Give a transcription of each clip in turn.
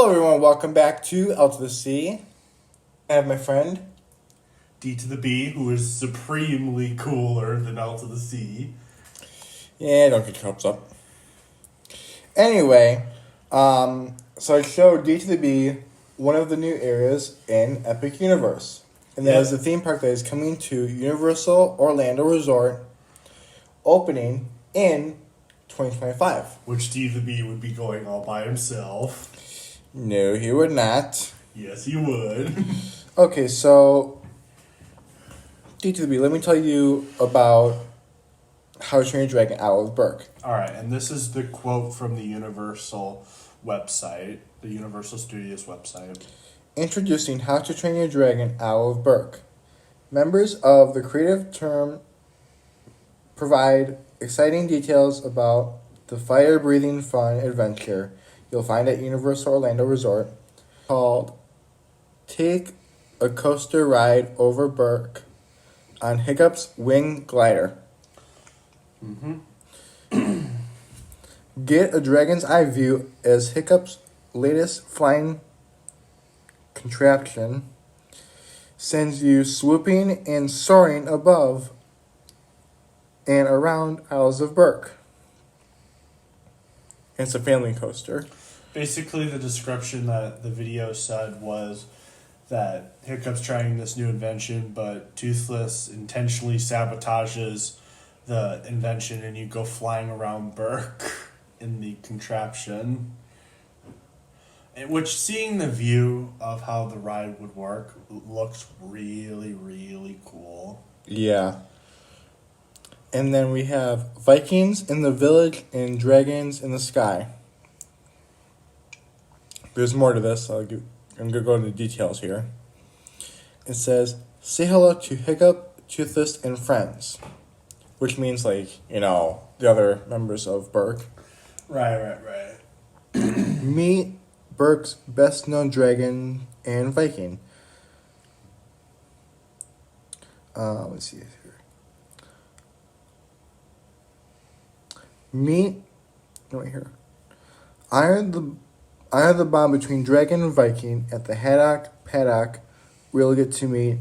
Hello, everyone. Welcome back to L to the C. I have my friend. D to the B, who is supremely cooler than L to the C. Yeah, don't get your hopes up. Anyway, so I showed D to the B one of the new areas in Epic Universe. And that is the theme park that is coming to Universal Orlando Resort, opening in 2025. Which D to the B would be going all by himself. No, he would not. Yes, he would. Okay, so D to the B, let me tell you about How to Train Your Dragon Olive Burke. Alright, and this is the quote from the Universal website, the Universal Studios website. Introducing How to Train Your Dragon Olive Burke. Members of the creative team provide exciting details about the fire-breathing fun adventure you'll find at Universal Orlando Resort called Take a Coaster Ride Over Burke on Hiccup's Wing Glider. Get a dragon's eye view as Hiccup's latest flying contraption sends you swooping and soaring above and around Isles of Burke. It's a family coaster. Basically, the description that the video said was that Hiccup's trying this new invention, but Toothless intentionally sabotages the invention and you go flying around Burke in the contraption. Which, seeing the view of how the ride would work, looks really, really cool. Yeah. And then we have Vikings in the Village and Dragons in the Sky. There's more to this, so I'm going to go into details here. It says, say hello to Hiccup, Toothless, and friends. Which means, the other members of Burke. Right. Meet Burke's best-known dragon and Viking. Let's see here. Meet right here. Iron the bond between dragon and Viking at the Haddock Paddock. We'll get to meet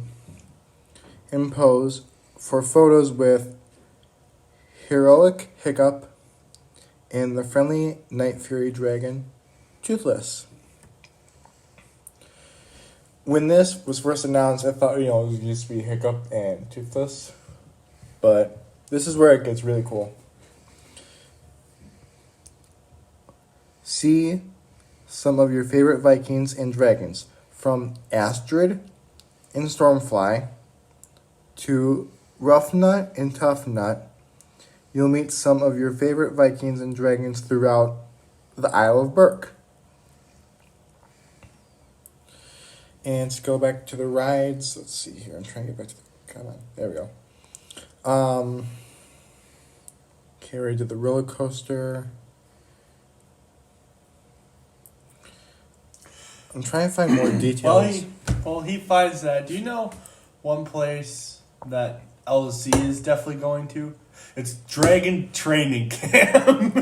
and pose for photos with heroic Hiccup and the friendly Night Fury dragon, Toothless. When this was first announced, I thought, it would just be Hiccup and Toothless. But this is where it gets really cool. See some of your favorite Vikings and dragons, from Astrid and Stormfly to Roughnut and Toughnut. You'll meet some of your favorite Vikings and dragons throughout the Isle of Burke. And to go back to the rides, let's see here. I'm trying to get back to the comment. There we go. Okay, we did the roller coaster. I'm trying to find more details. Well, he finds that. Do you know one place that LC is definitely going to? It's Dragon Training Camp,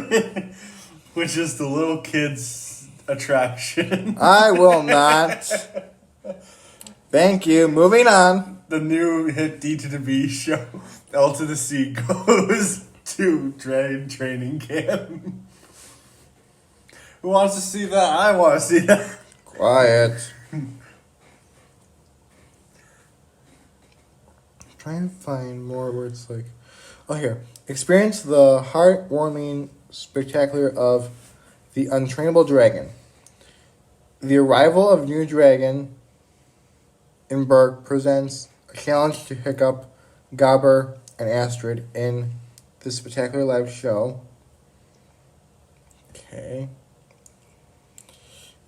which is the little kids' attraction. I will not. Thank you. Moving on. The new hit D to the B show, L to the C, goes to Dragon Training Camp. Who wants to see that? I want to see that. Quiet. Trying to find more where it's like... Oh, here. Experience the heartwarming spectacular of the Untrainable Dragon. The arrival of new dragon in Burke presents a challenge to Hiccup, Gobber, and Astrid in the spectacular live show. Okay.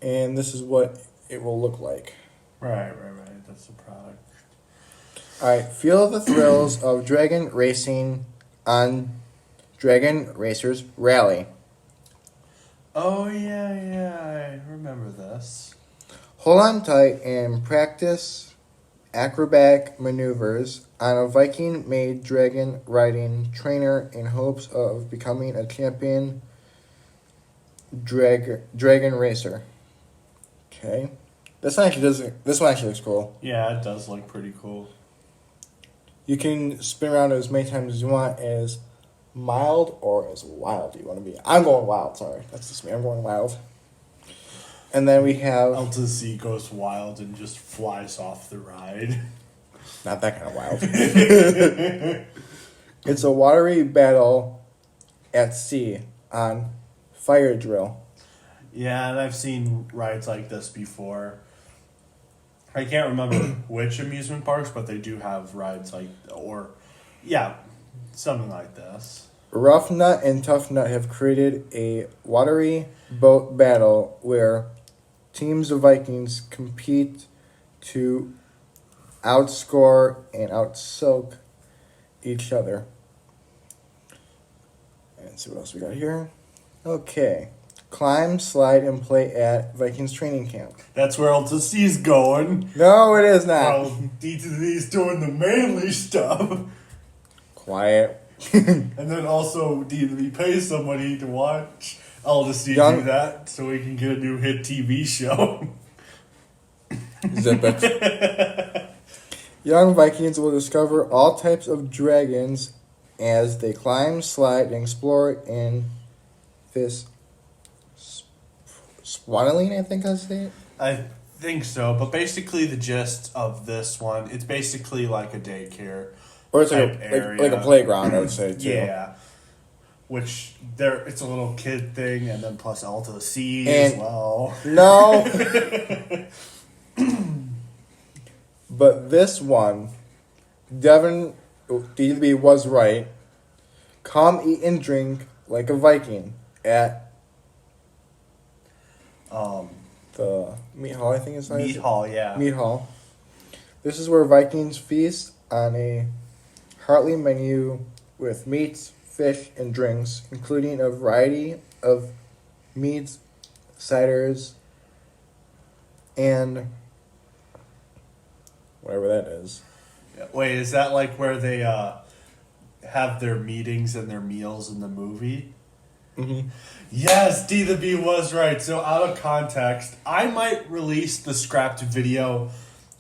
And this is what it will look like. Right. That's the product. Alright, feel the thrills of dragon racing on Dragon Racers Rally. Oh, yeah, I remember this. Hold on tight and practice acrobatic maneuvers on a Viking-made dragon riding trainer in hopes of becoming a champion dragon racer. Okay. This one actually doesn't. This one actually looks cool. Yeah, it does look pretty cool. You can spin around as many times as you want, as mild or as wild you want to be. I'm going wild. Sorry, that's just me. I'm going wild. And then we have Alta Sea goes wild and just flies off the ride. not that kind of wild. It's a watery battle at sea on Fire Drill. Yeah, and I've seen rides like this before. I can't remember which amusement parks, but they do have rides like, or, yeah, something like this. Rough Nut and Tough Nut have created a watery boat battle where teams of Vikings compete to outscore and outsoak each other. And see what else we got here. Okay. Climb, slide, and play at Vikings training camp. That's where Alta Sea's going. No, it is not. Well, D2D's doing the manly stuff. Quiet. And then also D2D pays somebody to watch Alta Sea Young- do that so we can get a new hit TV show. Zip it. Young Vikings will discover all types of dragons as they climb, slide, and explore in this Swaneline, I think I say it. I think so, but basically the gist of this one, it's basically like a daycare. Or it's like Type a, area. like a playground, I would say, too. Yeah. Which it's a little kid thing, and then plus Alta Sea as And- well. No. But this one, Devin DB was right. Come eat and drink like a Viking at the Meat Hall, I think it's Meat Hall, yeah. Meat Hall. This is where Vikings feast on a hearty menu with meats, fish, and drinks, including a variety of meads, ciders, and whatever that is. Yeah. Wait, is that like where they have their meetings and their meals in the movie? Mm-hmm. Yes, D the B was right. So out of context, I might release the scrapped video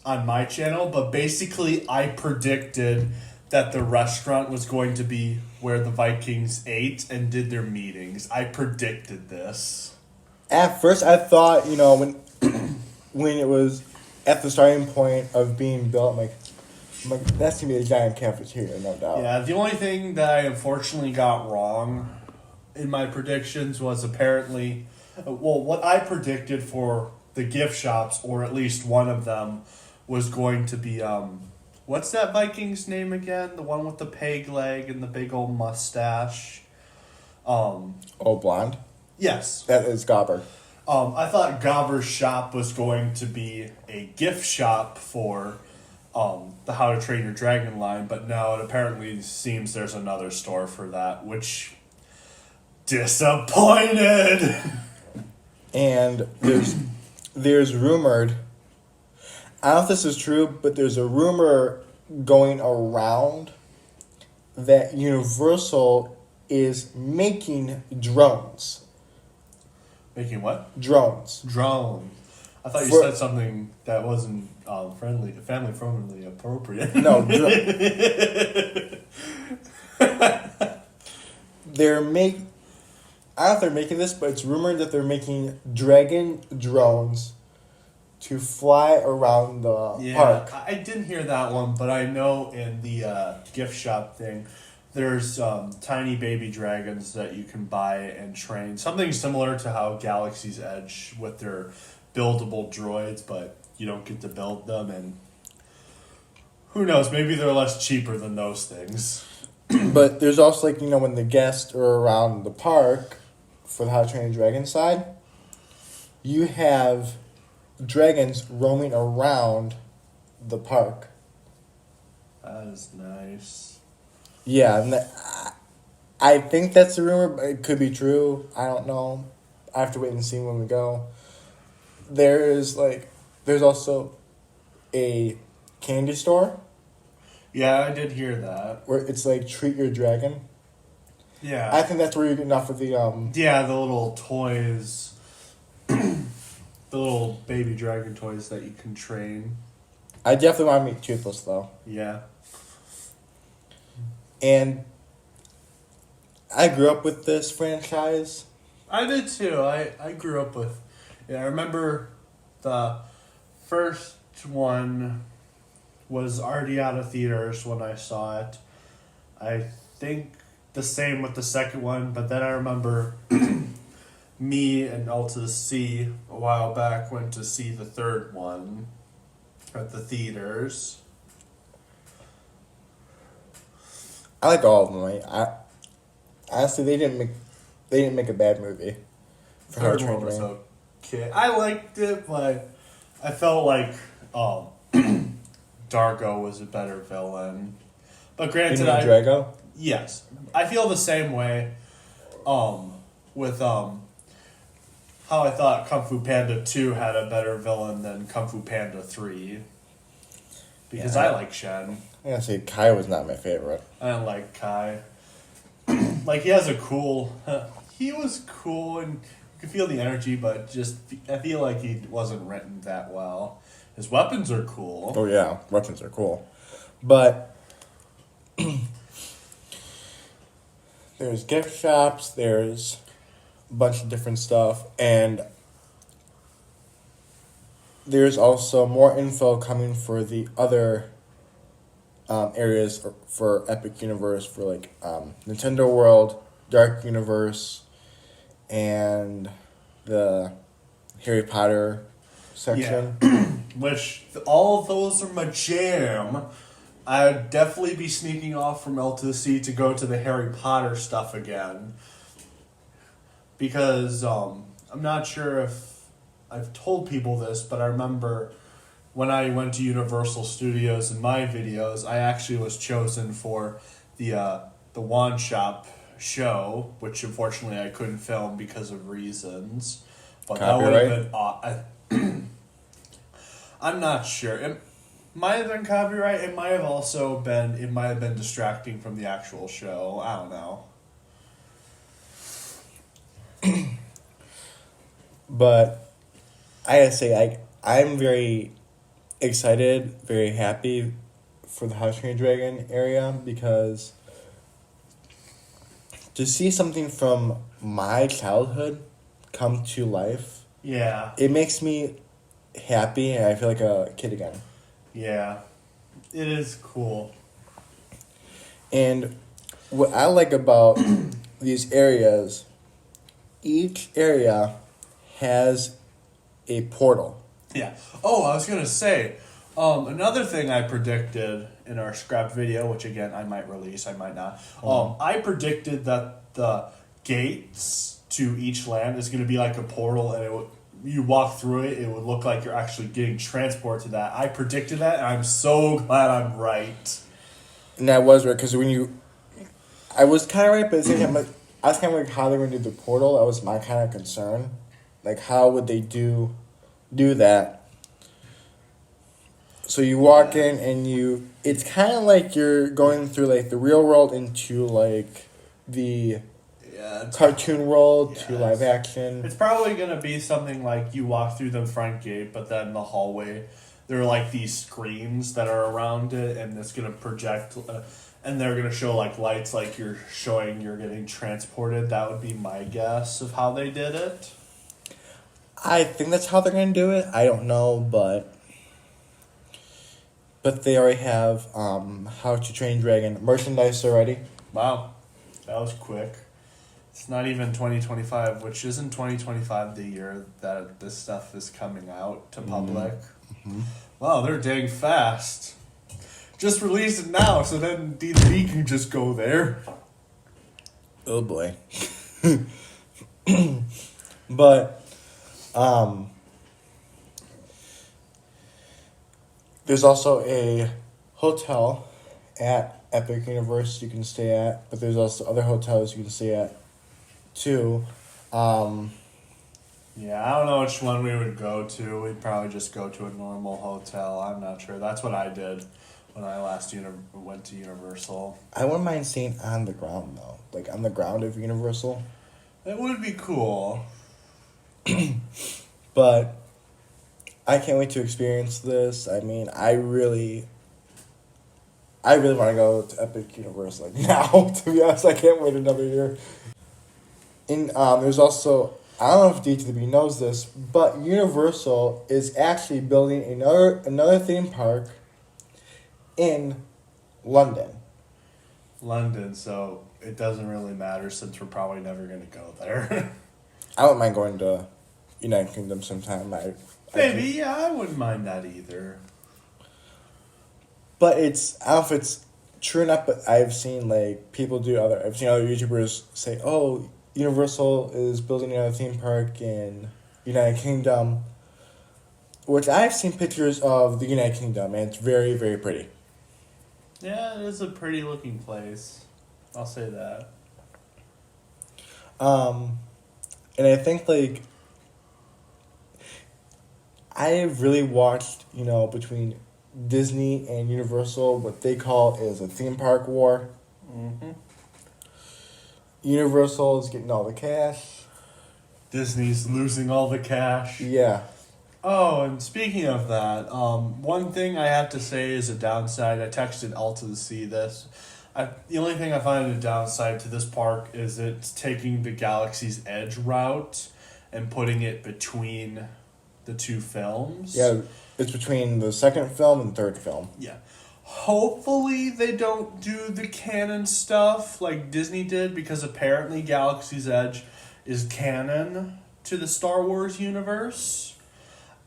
on my channel, but basically I predicted that the restaurant was going to be where the Vikings ate and did their meetings. I predicted this. At first, I thought, when when it was at the starting point of being built, I'm like that's gonna be a giant cafeteria, no doubt. Yeah, the only thing that I unfortunately got wrong in my predictions was apparently, what I predicted for the gift shops, or at least one of them, was going to be, what's that Viking's name again? The one with the peg leg and the big old mustache. Oh, blonde. Yes. That is Gobber. I thought Gobber's shop was going to be a gift shop for the How to Train Your Dragon line, but no, it apparently seems there's another store for that, which disappointed. And there's rumored. I don't know if this is true, but there's a rumor going around that Universal is making drones. Making what? Drones. Drone. I thought you For- said something that wasn't family friendly appropriate. No, they're I don't know if they're making this, but it's rumored that they're making dragon drones to fly around the Yeah, park. I didn't hear that one, but I know in the gift shop thing, there's tiny baby dragons that you can buy and train. Something similar to how Galaxy's Edge with their buildable droids, but you don't get to build them, and who knows, maybe they're less cheaper than those things. But there's also, when the guests are around the park for the How to Train Your Dragon side, you have dragons roaming around the park. That is nice. Yeah, and I think that's a rumor, but it could be true. I don't know. I have to wait and see when we go. There's also a candy store Yeah, I did hear that. where it's Treat Your Dragon. Yeah. I think that's where you get enough of the Yeah, the little toys. the little baby dragon toys that you can train. I definitely want to meet Toothless though. Yeah. And I grew up with this franchise. I did too. I grew up with. Yeah, I remember the first one was already out of theaters when I saw it. I think the same with the second one, but then I remember me and Alta C a while back went to see the third one at the theaters. I like all of them. I honestly, they didn't make a bad movie. For How to Third Train one Your was Dragon. okay. I liked it, but I felt like Dargo was a better villain. But You granted, mean Drago? yes, I feel the same way. With how I thought Kung Fu Panda 2 had a better villain than Kung Fu Panda 3. Because Yeah. I like Shen. I gotta say, Kai was not my favorite. I don't like Kai. Like, he has a cool. He was cool and you could feel the energy, but just. I feel like he wasn't written that well. His weapons are cool. Oh yeah, weapons are cool, but there's gift shops. There's a bunch of different stuff, and there's also more info coming for the other areas for Epic Universe, for like Nintendo World, Dark Universe, and the Harry Potter section. Which, all of those are my jam. I'd definitely be sneaking off from L2C to go to the Harry Potter stuff again. Because, I'm not sure if I've told people this, but I remember when I went to Universal Studios in my videos, I actually was chosen for the Wand Shop show, which unfortunately I couldn't film because of reasons. But that would have been... I'm not sure. It might have been copyright. It might have also been... It might have been distracting from the actual show. I don't know. But I gotta say, I'm very excited, very happy for the How to Train Your Dragon area, because to see something from my childhood come to life, Yeah. it makes me happy and I feel like a kid again. Yeah. It is cool. And what I like about these areas, each area has a portal. Yeah. Oh, I was going to say, another thing I predicted in our scrapped video, which again, I might release, I might not. I predicted that the gates to each land is going to be like a portal, and you walk through it, it would look like you're actually getting transported to that. I predicted that, and I'm so glad I'm right. And that was right, because I was kind of right, but at the same time, like, I was kind of like how they were going to do the portal. That was my kind of concern. Like, how would they do that? So you walk in and it's kind of like you're going through like the real world into like the cartoon world to live action. It's probably going to be something like you walk through the front gate, but then the hallway, there are like these screens that are around it, and it's going to project, and they're going to show like lights like you're showing you're getting transported. That would be my guess of how they did it. I think that's how they're going to do it. I don't know, but they already have How to Train Dragon merchandise already. Wow, that was quick. It's not even 2025, which isn't 2025 the year that this stuff is coming out to public. Mm-hmm. Wow, they're dang fast. Just release it now, so then D3 can just go there. Oh boy. But there's also a hotel at Epic Universe you can stay at, but there's also other hotels you can stay at too. Yeah, I don't know which one we would go to. We'd probably just go to a normal hotel. I'm not sure. That's what I did when I last went to Universal. I wouldn't mind staying on the ground though, like on the ground of Universal. It would be cool. But I can't wait to experience this. I mean, I really want to go to Epic Universe like now. To be honest, I can't wait another year. And there's also, I don't know if DTB knows this, but Universal is actually building another theme park in London. London, so it doesn't really matter since we're probably never going to go there. I wouldn't mind going to United Kingdom sometime. Maybe, yeah, I wouldn't mind that either. But I don't know if it's true enough, but I've seen I've seen other YouTubers say, oh, Universal is building another theme park in United Kingdom, which I've seen pictures of the United Kingdom, and it's very, very pretty. Yeah, it is a pretty looking place. I'll say that. And I think, I've really watched, between Disney and Universal, what they call is a theme park war. Mm-hmm. Universal is getting all the cash. Disney's losing all the cash. Yeah. Oh, and speaking of that, one thing I have to say is a downside. I texted Alta to see this. The only thing I find a downside to this park is it's taking the Galaxy's Edge route and putting it between the two films. Yeah, it's between the second film and third film. Yeah. Hopefully they don't do the canon stuff like Disney did, because apparently Galaxy's Edge is canon to the Star Wars universe,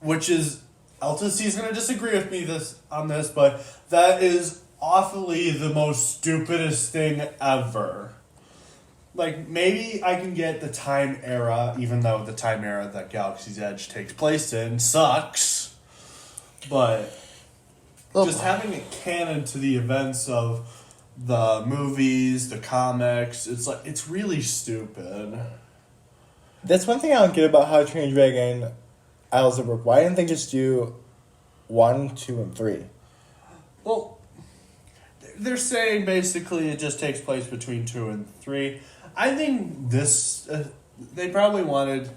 which is, LTC going to disagree with me on this, but that is awfully the most stupidest thing ever. Maybe I can get the time era, even though the time era that Galaxy's Edge takes place in sucks, but just having it canon to the events of the movies, the comics, it's really stupid. That's one thing I don't get about How to Train Your Dragon, Isles of Brooke. Why didn't they just do 1, 2, and 3? Well, they're saying basically it just takes place between 2 and 3. I think this, they probably wanted,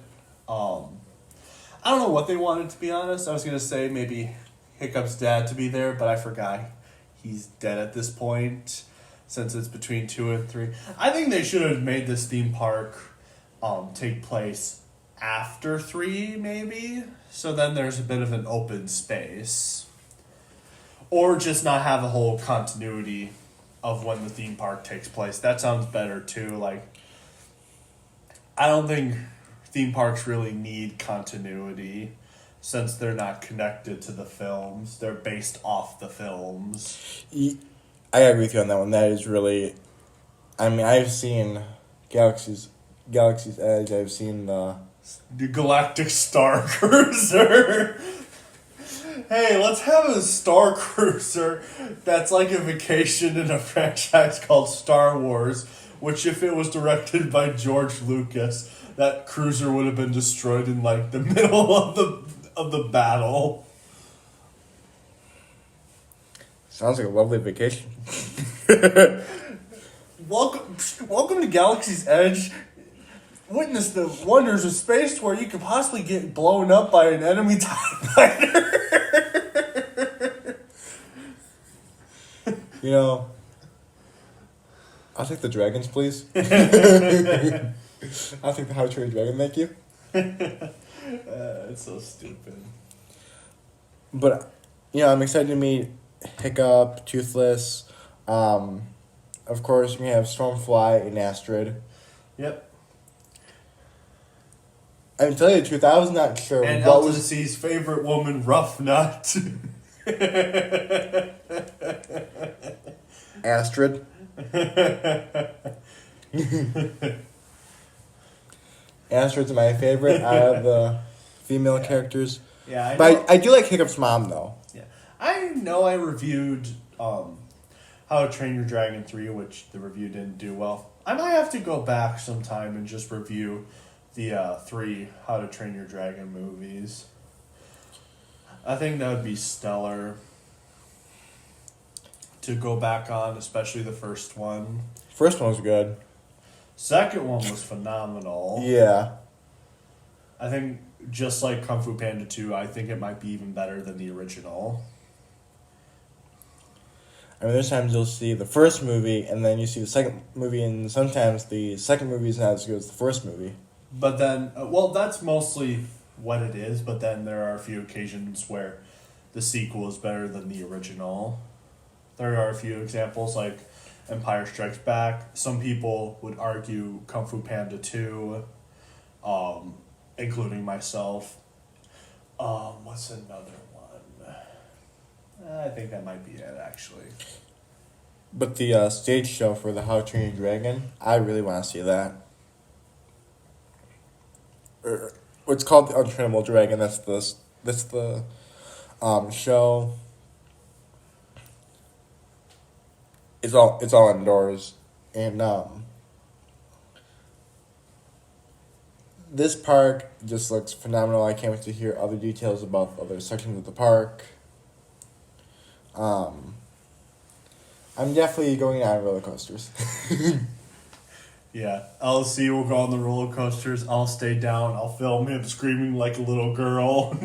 I don't know what they wanted, to be honest. I was going to say maybe Hiccup's dad to be there, but I forgot he's dead at this point since it's between 2 and 3. I think they should have made this theme park take place after 3, maybe, so then there's a bit of an open space, or just not have a whole continuity of when the theme park takes place. That sounds better too. I don't think theme parks really need continuity since they're not connected to the films. They're based off the films. I agree with you on that one. That is really, I've seen Galaxy's Edge. I've seen the Galactic Star Cruiser. Hey, let's have a Star Cruiser that's like a vacation in a franchise called Star Wars, which if it was directed by George Lucas, that cruiser would have been destroyed in the middle of the battle. Sounds like a lovely vacation. Welcome to Galaxy's Edge. Witness the wonders of space where you could possibly get blown up by an enemy TIE fighter. I'll take the dragons, please. I'll take the How to Train Your Dragon, thank you. It's so stupid. But, I'm excited to meet Hiccup, Toothless. Of course, we have Stormfly and Astrid. Yep. I can tell you the truth, I was not sure and what was... LTC's favorite woman, Rough Nut. Astrid. Astrid's my favorite out of the female characters. Yeah, I do like Hiccup's mom, though. Yeah. I know I reviewed How to Train Your Dragon 3, which the review didn't do well. I might have to go back sometime and just review the 3 How to Train Your Dragon movies. I think that would be stellar to go back on, especially the first one. First one was good. Second one was phenomenal. Yeah. I think just like Kung Fu Panda 2, I think it might be even better than the original. I mean, there's times you'll see the first movie and then you see the second movie, and sometimes the second movie is not as good as the first movie. But then, well, that's mostly what it is, but then there are a few occasions where the sequel is better than the original. There are a few examples like Empire Strikes Back. Some people would argue Kung Fu Panda 2, including myself. What's another one? I think that might be it, actually. But the stage show for the How to Train Your Dragon, I really want to see that. It's called the Untrainable Dragon. That's the show. It's all indoors, and this park just looks phenomenal. I can't wait to hear other details about other sections of the park. I'm definitely going on roller coasters. Yeah, LC will go on the roller coasters. I'll stay down. I'll film him screaming like a little girl.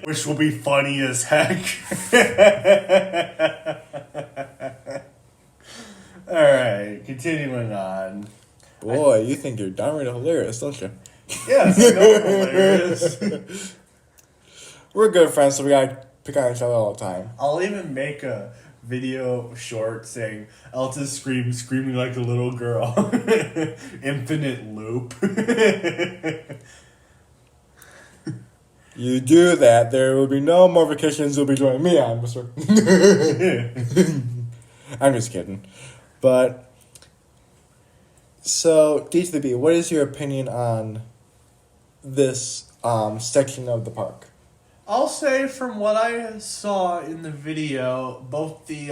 Which will be funny as heck. Alright, continuing on. Boy, you think you're downright hilarious, don't you? Yes, I know I'm hilarious. We're good friends, so we gotta pick on each other all the time. I'll even make a video short saying Elta screaming like a little girl. Infinite loop. You do that, there will be no more vacations you'll be joining me on, mister. I'm just kidding. But, so, D to the B, what is your opinion on this section of the park? I'll say from what I saw in the video, both the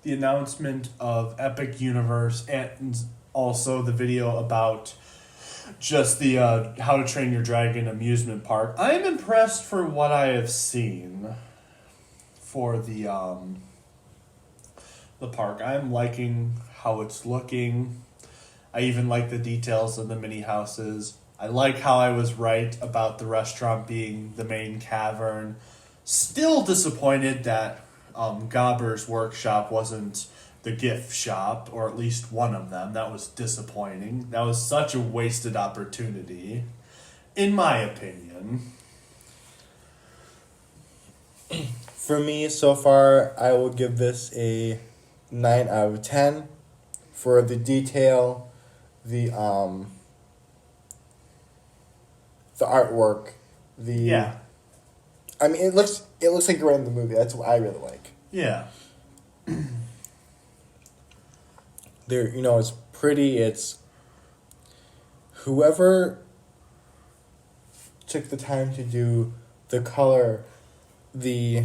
announcement of Epic Universe and also the video about just the How to Train Your Dragon amusement park, I am impressed for what I have seen for the park. I am liking how it's looking. I even like the details of the mini houses. I like how I was right about the restaurant being the main cavern. Still disappointed that Gobber's workshop wasn't the gift shop, or at least one of them. That was disappointing. That was such a wasted opportunity, in my opinion. For me, so far, I will give this a 9 out of 10 for the detail, the artwork, Yeah. I mean, it looks like you're in the movie. That's what I really like. Yeah. There, it's pretty. It's whoever took the time to do the color, the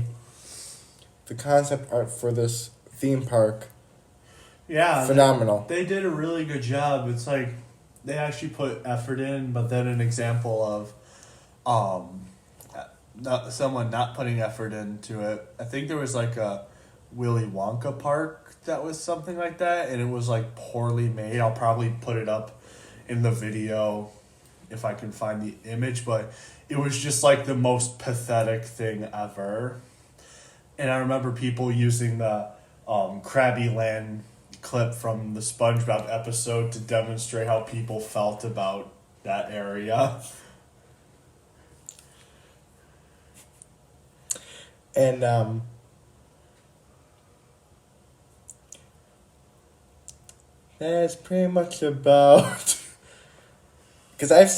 concept art for this theme park. Yeah. Phenomenal. They did a really good job. It's like they actually put effort in, but then an example of someone not putting effort into it. I think there was like a Willy Wonka park that was something like that, and it was like poorly made. I'll probably put it up in the video if I can find the image, but it was just like the most pathetic thing ever. And I remember people using the Krabby Land clip from the SpongeBob episode to demonstrate how people felt about that area. And that's pretty much about. Because I've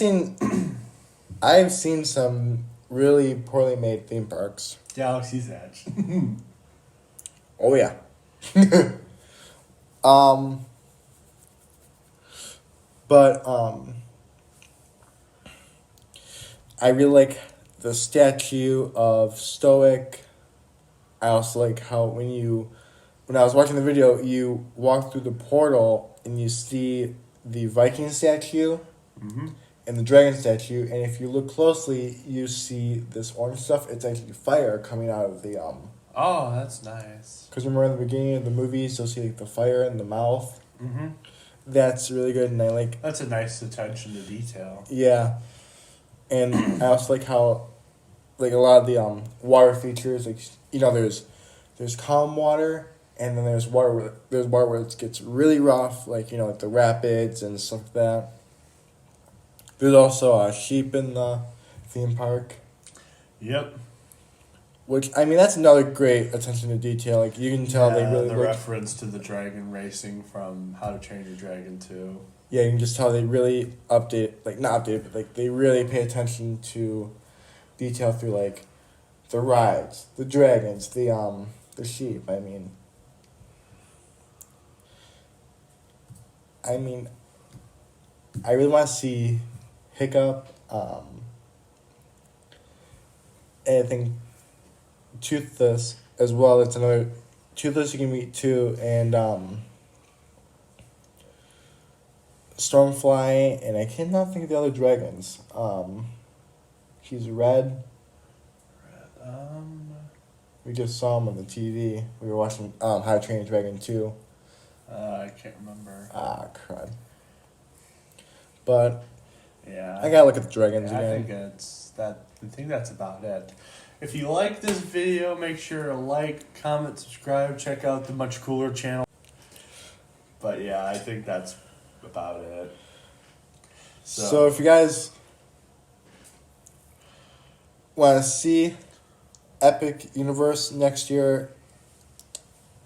seen some really poorly made theme parks. Galaxy's Edge. Oh yeah. But I really like the statue of Stoic. I also like how when I was watching the video, you walk through the portal and you see the Viking statue and the dragon statue, and if you look closely, you see this orange stuff. It's actually fire coming out of the Oh, that's nice. Because remember in the beginning of the movies, you'll see like the fire in the mouth. Mm-hmm. That's really good, and I like. That's a nice attention to detail. Yeah, And I also like how, like a lot of the water features, like there's calm water, and then there's water where it gets really rough, like like the rapids and stuff like that. There's also sheep in the theme park, Yep. which I mean that's another great attention to detail. Like you can tell they Yeah, really the looked, reference to the dragon racing from How to Train Your Dragon 2. yeah, you can just tell they really update, like not update, but like they really pay attention to detail through like the rides, the dragons, the sheep. I mean, I really want to see Hiccup. And I think Toothless as well. It's another Toothless you can meet too, and Stormfly, and I cannot think of the other dragons. He's red. We just saw him on the TV. We were watching How to Train Your Dragon 2. I can't remember. Crud. But Yeah. I gotta look at the dragons I again. think it's that. I think that's about it. If you like this video, make sure to like, comment, subscribe, check out the Much Cooler channel. But yeah, I think that's about it. So if you guys want to see Epic Universe next year,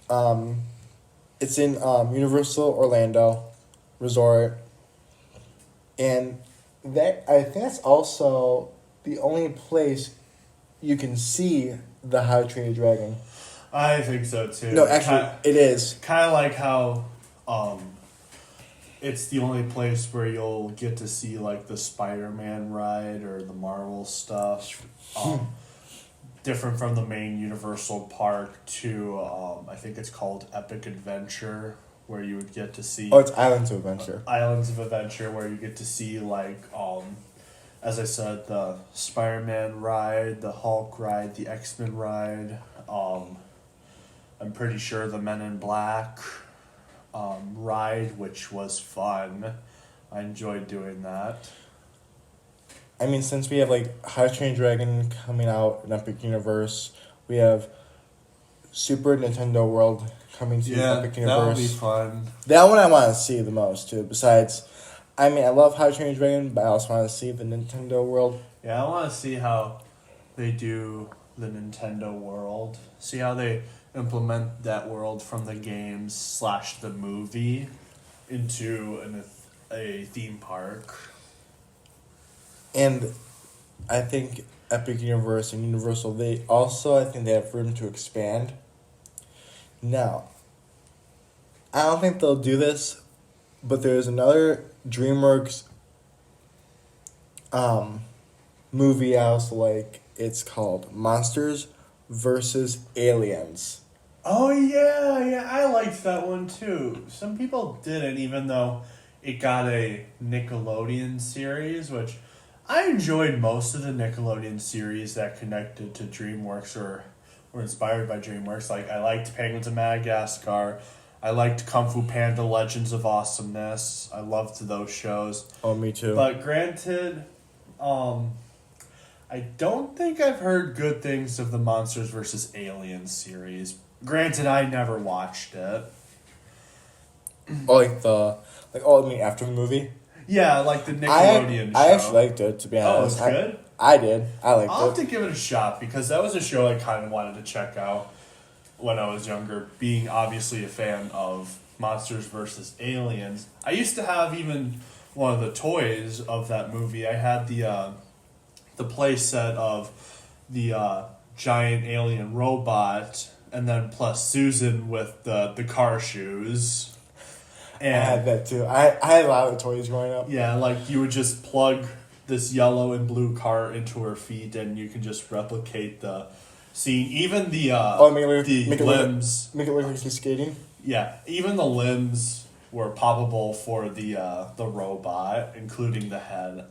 it's in Universal Orlando Resort, and that I think that's also the only place you can see the How to Train Your Dragon. I think so too. No, actually, it is. Kind of like how it's the only place where you'll get to see like the Spider-Man ride or the Marvel stuff. Different from the main Universal park to I think it's called Epic Adventure, where you would get to see Oh, it's Islands of Adventure. Islands of Adventure, where you get to see like as I said, the Spider-Man ride, the Hulk ride, the X-Men ride. I'm pretty sure the Men in Black ride, which was fun. I enjoyed doing that. I mean, since we have like How to Train Your Dragon coming out in Epic Universe, we have Super Nintendo World coming to Epic Universe. that would be fun. That one I want to see the most too. Besides, I mean, I love How to Train Your Dragon, but I also want to see the Nintendo World. Yeah, I want to see how they do the Nintendo World. See how they implement that world from the games / the movie into a theme park. And I think Epic Universe and Universal, I think they have room to expand. Now, I don't think they'll do this, but there's another DreamWorks movie I also like. It's called Monsters versus Aliens. Oh yeah, I liked that one too. Some people didn't, even though it got a Nickelodeon series, which I enjoyed most of the Nickelodeon series that connected to DreamWorks or were inspired by DreamWorks. Like I liked Penguins of Madagascar. I liked Kung Fu Panda Legends of Awesomeness. I loved those shows. Oh, me too. But granted, I don't think I've heard good things of the Monsters vs. Aliens series. Granted, I never watched it. I mean after the movie? Yeah, like the Nickelodeon show. I actually liked it, to be honest. Oh, it's good? I did. I liked I'll it. have to give it a shot because that was a show I kind of wanted to check out when I was younger, being obviously a fan of Monsters vs. Aliens. I used to have even one of the toys of that movie. I had the play set of the giant alien robot, and then plus Susan with the car shoes. And I had that too. I had a lot of toys growing up. yeah, like you would just plug this yellow and blue car into her feet, and you can just replicate the scene. Even the limbs. Make it look like he's skating. Yeah, even the limbs were poppable for the robot, including the head.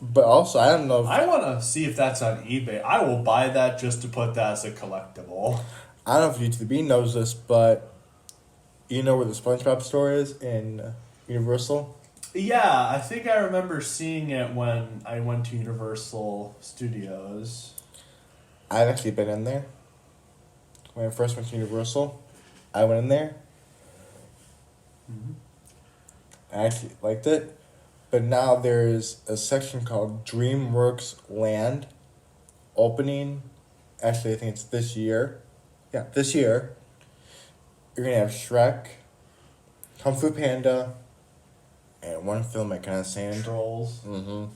But also, I don't know if I want to see if that's on eBay. I will buy that just to put that as a collectible. I don't know if UTB knows this, but you know where the SpongeBob store is in Universal? Yeah, I think I remember seeing it when I went to Universal Studios. I've actually been in there. When I first went to Universal, I went in there. Mm-hmm. I actually liked it. But now there's a section called DreamWorks Land opening. Actually, I think it's this year. Yeah, this year. You're going to have Shrek, Kung Fu Panda, and one film I kind of saying. Trolls. Mm-hmm.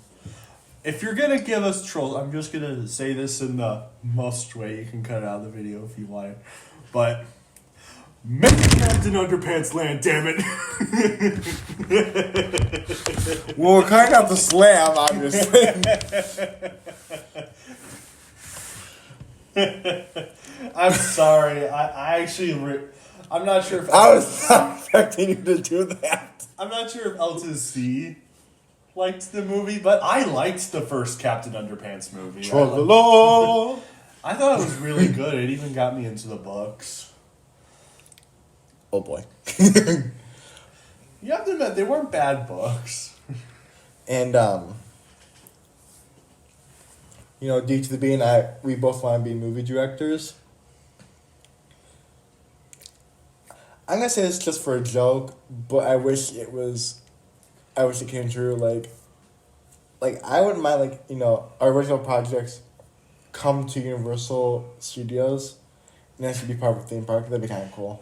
If you're gonna give us Trolls, I'm just gonna say this in the most way. You can cut out the video if you want, but make it Captain Underpants Land, damn it! Well, we're cutting out the slam, obviously. I'm sorry. I actually. I'm not sure if I was not expecting you to do that. I'm not sure if L2C liked the movie, but I liked the first Captain Underpants movie. Trollolo. I thought it was really good. It even got me into the books. Oh boy. You have to admit, they weren't bad books. And you know, D to the B and I, we both want to be movie directors. I'm gonna say this just for a joke, but I wish it came true. Like I wouldn't mind, like, you know, our original projects come to Universal Studios and actually be part of a theme park. That'd be kind of cool.